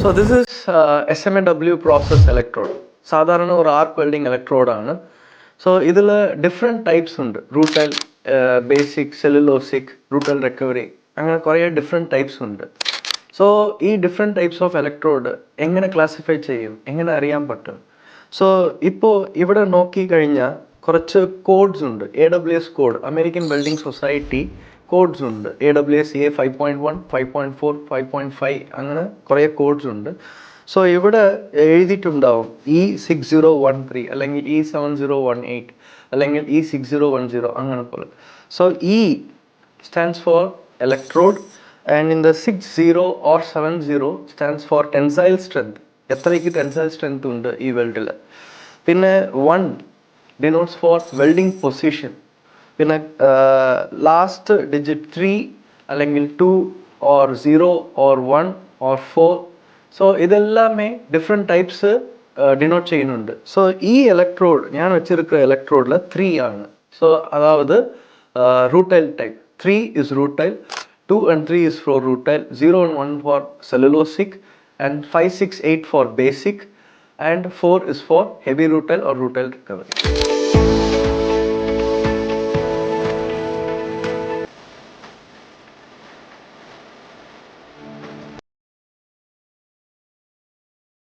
So this is SMAW process electrode. സാധാരണ ഒരു ആർക്ക് welding ഇലക്ട്രോഡാണ്. So ഇതിൽ ഡിഫറെൻറ്റ് ടൈപ്സ് ഉണ്ട്. Rutile, basic, cellulosic, rutile recovery, അങ്ങനെ കുറേ ഡിഫറെൻറ്റ് ടൈപ്സ് ഉണ്ട്. സോ ഈ ഡിഫറെൻറ്റ് ടൈപ്സ് ഓഫ് ഇലക്ട്രോഡ് എങ്ങനെ ക്ലാസിഫൈ ചെയ്യും, എങ്ങനെ അറിയാൻ പറ്റും? സോ ഇപ്പോൾ ഇവിടെ നോക്കിക്കഴിഞ്ഞാൽ കുറച്ച് കോഡ്സ് ഉണ്ട്. AWS code, American welding society codes ഉണ്ട്. AWS A 5.1, 5.4, 5.5 അങ്ങനെ കുറേ കോഡ്സ് ഉണ്ട്. സോ ഇവിടെ എഴുതിയിട്ടുണ്ടാവും E6013 അല്ലെങ്കിൽ E7018 അല്ലെങ്കിൽ E6010 അങ്ങനെ പോലെ. So E stands for electrode and in the 60 or 70 stands for tensile strength. എത്രയ്ക്ക് ടെൻസൈൽ സ്ട്രെങ്ത് ഉണ്ട് ഈ വെൽഡിൽ. പിന്നെ 1 denotes for welding position. പിന്നെ ലാസ്റ്റ് ഡിജിറ്റ് 3 അല്ലെങ്കിൽ 2 or 0 or 1 or 4. സോ ഇതെല്ലാമേ ഡിഫറെൻറ്റ് ടൈപ്സ് ഡിനോട്ട് ചെയ്യുന്നുണ്ട്. സോ ഈ ഇലക്ട്രോഡ് ഞാൻ വെച്ചിരിക്കുന്ന ഇലക്ട്രോഡിൽ 3 ആണ്. സോ അതായത് rutile type. 3 is rutile, 2 and 3 is for rutile, 0 and 1 for cellulosic, and 5, 6, 8 for basic, and 4 is for heavy rutile or rutile recovery.